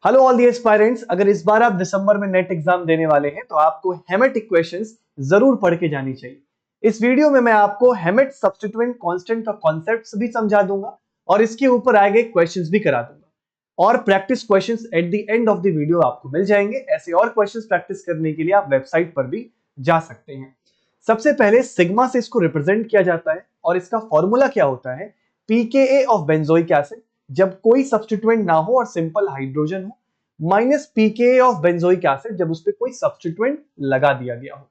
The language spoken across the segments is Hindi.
Hello all the aspirants. अगर इस बार आप दिसंबर में नेट एग्जाम देने वाले हैं तो आपको हेमेट इक्वेशंस जरूर पढ़ के जानी चाहिए। इस वीडियो में मैं आपको हेमेट सब्स्टिट्यूएंट कांस्टेंट का कॉन्सेप्ट्स भी समझा दूंगा और इसके ऊपर आए गए क्वेश्चंस भी करा दूंगा और practice questions at the end of the video आपको मिल जाएंगे। ऐसे और क्वेश्चंस प्रैक्टिस करने के लिए आप वेबसाइट पर भी जा सकते हैं। सबसे पहले सिग्मा से इसको रिप्रेजेंट किया जाता है और इसका फॉर्मूला क्या होता है, pKa ऑफ बेंजोइक एसिड जब कोई सब्स्टिट्यूएंट ना हो और सिंपल हाइड्रोजन हो, minus pKa of benzoic acid जब उस पर कोई सब्स्टिट्यूएंट लगा दिया गया हो।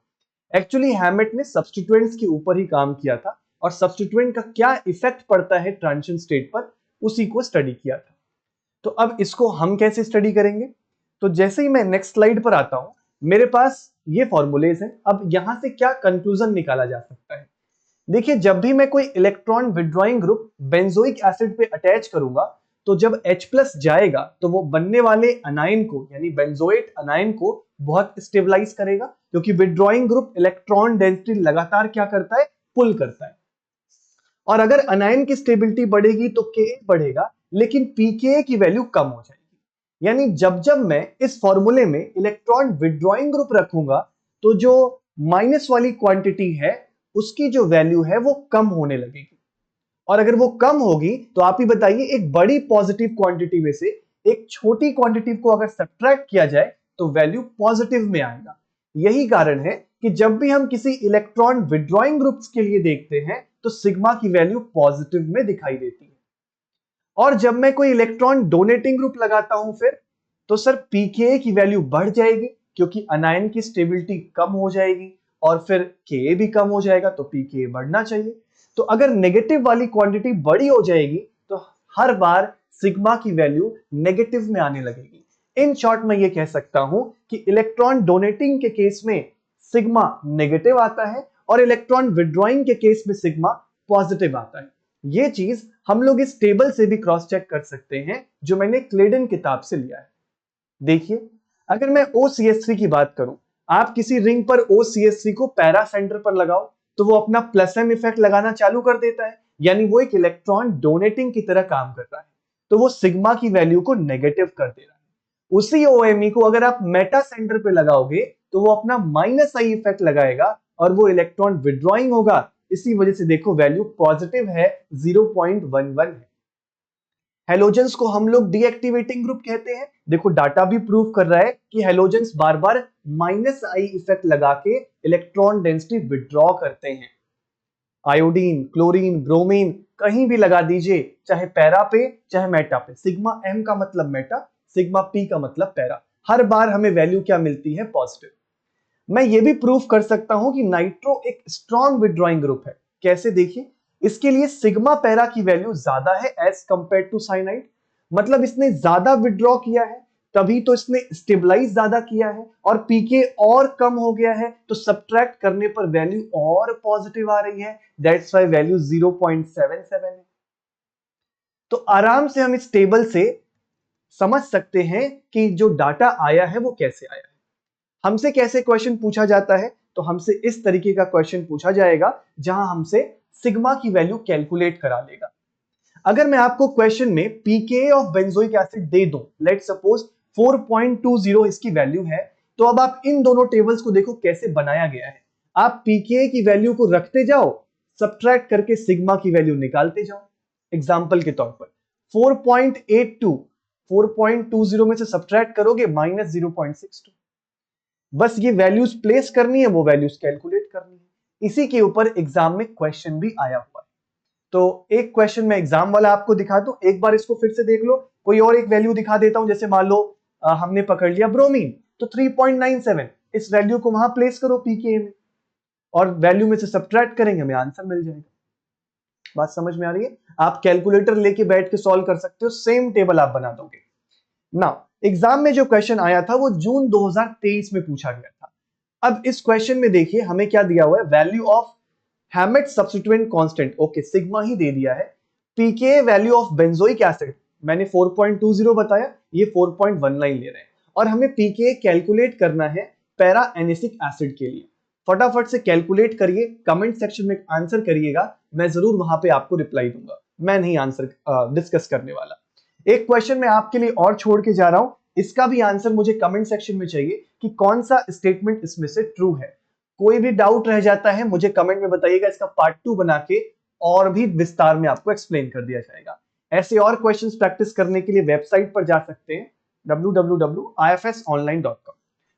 एक्चुअली हैमेट ने सब्स्टिट्यूएंट्स के ऊपर ही काम किया था और सब्स्टिट्यूएंट का क्या इफेक्ट पड़ता है ट्रांजिशन स्टेट पर, उसी को स्टडी किया था। तो अब इसको हम कैसे स्टडी करेंगे? तो जैसे ही मैं नेक्स्ट स्लाइड पर आता हूं, मेरे पास ये फॉर्मूलेज हैं। अब यहां से क्या कंक्लूजन निकाला जा सकता है? देखिए, जब भी मैं कोई electron withdrawing group benzoic acid पे अटैच करूंगा तो जब H+ जाएगा तो वो बनने वाले अनायन को यानी बेंजोएट अनायन को बहुत स्टेबलाइज करेगा, क्योंकि विड्रॉइंग ग्रुप इलेक्ट्रॉन डेंसिटी लगातार क्या करता है, पुल करता है। और अगर अनायन की स्टेबिलिटी बढ़ेगी तो Ka बढ़ेगा, लेकिन pKa की वैल्यू कम हो जाएगी। यानी जब जब मैं इस फॉर्मूले में इलेक्ट्रॉन विड्रॉइंग ग्रुप रखूंगा तो जो माइनस वाली क्वांटिटी है उसकी जो वैल्यू है वो कम होने लगेगी। और अगर वो कम होगी तो आप ही बताइए, एक बड़ी पॉजिटिव क्वांटिटी में से एक छोटी क्वांटिटी को अगर सब्ट्रैक्ट किया जाए तो वैल्यू पॉजिटिव में आएगा। यही कारण है कि जब भी हम किसी इलेक्ट्रॉन विड्रॉइंग ग्रुप्स के लिए देखते हैं तो सिग्मा की वैल्यू पॉजिटिव में दिखाई देती है। और जब मैं कोई इलेक्ट्रॉन डोनेटिंग ग्रुप लगाता हूं फिर तो सर pKa की वैल्यू बढ़ जाएगी, क्योंकि अनायन की स्टेबिलिटी कम हो जाएगी और फिर Ka भी कम हो जाएगा तो pKa बढ़ना चाहिए। तो अगर नेगेटिव वाली क्वांटिटी बड़ी हो जाएगी तो हर बार सिग्मा की वैल्यू नेगेटिव में आने लगेगी। इन शॉर्ट मैं ये कह सकता हूं कि इलेक्ट्रॉन डोनेटिंग के केस में सिग्मा नेगेटिव आता है और इलेक्ट्रॉन विड्रॉइंग के केस में सिग्मा पॉजिटिव आता है। ये चीज हम लोग इस टेबल से भी क्रॉस चेक कर सकते हैं जो मैंने क्लेडन किताब से लिया है। देखिए, अगर मैं OCH3 की बात करूं, आप किसी रिंग पर OCH3 को पैरा सेंटर पर लगाओ तो वो अपना प्लस m इफेक्ट लगाना चालू कर देता है, यानी वो एक इलेक्ट्रॉन डोनेटिंग की तरह काम कर रहा है। तो वो सिग्मा की वैल्यू को नेगेटिव कर दे रहा है। उसी OMe को अगर आप मेटा सेंटर पे लगाओगे तो वो अपना -I इफेक्ट लगाएगा और वो इलेक्ट्रॉन विड्रॉइंग होगा। इसी वजह से देखो वैल्यू पॉजिटिव है, 0.11 है। हेलोजेंस को हम लोग डीएक्टिवेटिंग ग्रुप कहते हैं। देखो, डाटा भी प्रूव कर रहा है कि halogens bar bar -I effect लगा के इलेक्ट्रॉन डेंसिटी विड्रॉ करते हैं। आयोडीन, क्लोरीन, ब्रोमीन कहीं भी लगा दीजिए, चाहे पैरा पे चाहे मेटा पे, सिग्मा m का मतलब मेटा, सिग्मा p का मतलब पैरा, हर बार हमें वैल्यू क्या मिलती है, पॉजिटिव। मैं ये भी प्रूफ कर सकता हूं कि नाइट्रो एक स्ट्रॉन्ग विड्रॉइंग ग्रुप है। कैसे? देखिए, इसके लिए सिग्मा पैरा की वैल्यू ज्यादा है एज कंपेयर टू साइनाइड। मतलब इसने ज्यादा विड्रॉ किया है, तभी तो इसने स्टेबलाइज ज्यादा किया है। और पीके और कम हो गया है तो सब्ट्रैक्ट करने पर वैल्यू और पॉजिटिव आ रही है। दैट्स व्हाई वैल्यू 0.77 है। तो आराम से हम इस टेबल से समझ सकते हैं कि जो डाटा आया है वो कैसे आया है। हमसे कैसे क्वेश्चन पूछा जाता है? तो हमसे इस तरीके का क्वेश्चन पूछा जाएगा जहां हमसे सिग्मा की वैल्यू कैलकुलेट करा लेगा। अगर मैं आपको क्वेश्चन में pKa ऑफ बेंजोइक एसिड दे दूं, लेट्स सपोज 4.20 इसकी वैल्यू है, तो अब आप इन दोनों टेबल्स को देखो कैसे बनाया गया है। आप pKa की वैल्यू को रखते जाओ, सब्ट्रैक्ट करके सिग्मा की वैल्यू निकालते जाओ। एग्जांपल के तौर पर 4.82 4.20 में से सब्ट्रैक्ट करोगे -0.62। बस ये वैल्यूज प्लेस करनी है, वो वैल्यूज कैलकुलेट करनी है। इसी के ऊपर एग्जाम में क्वेश्चन भी आया हुआ है। तो एक क्वेश्चन में एग्जाम वाला आपको दिखा दूं, एक बार इसको फिर से देख लो। कोई और एक वैल्यू दिखा देता हूं, जैसे मान लो हमने पकड़ लिया ब्रोमीन, तो 3.97 इस वैल्यू को वहां प्लेस करो pKa में और वैल्यू में से सब्ट्रैक्ट करेंगे, हमें आंसर मिल जाएगा। बात समझ में आ रही है? आप कैलकुलेटर लेके बैठ के सॉल्व कर सकते हो, सेम टेबल आप बना दोगे ना। एग्जाम में जो क्वेश्चन आया था वो जून 2023 में पूछा गया था। अब इस क्वेश्चन में देखिए हमें क्या दिया हुआ है, value of Hammett substituent constant, okay sigma ही दे दिया है। pKa value of benzoic acid मैंने 4.20 बताया, ये 4.19 ले रहे हैं और हमें pKa कैलकुलेट करना है पैरा एनिसिक एसिड के लिए। फटाफट से कैलकुलेट करिए, कमेंट सेक्शन में आंसर करिएगा, मैं जरूर वहां पे आपको रिप्लाई दूंगा, मैं नहीं आंसर डिस्कस करने वाला। एक क्वेश्चन मैं आपके लिए और छोड़ के जा रहा हूं, इसका भी आंसर मुझे कमेंट सेक्शन में चाहिए कि कौन सा स्टेटमेंट इसमें से ट्रू है। कोई भी डाउट रह जाता है मुझे कमेंट में बताइएगा, इसका पार्ट 2 बना के और भी विस्तार में आपको एक्सप्लेन कर दिया जाएगा। ऐसे और क्वेश्चंस प्रैक्टिस करने के लिए वेबसाइट पर जा सकते हैं www.ifsonline.com।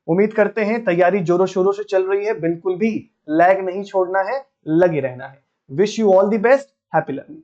उम्मीद करते हैं तैयारी जोरों शोरों से चल रही है, बिल्कुल भी लैग नहीं छोड़ना है, लगे रहना है। Wish you all the best, happy learning.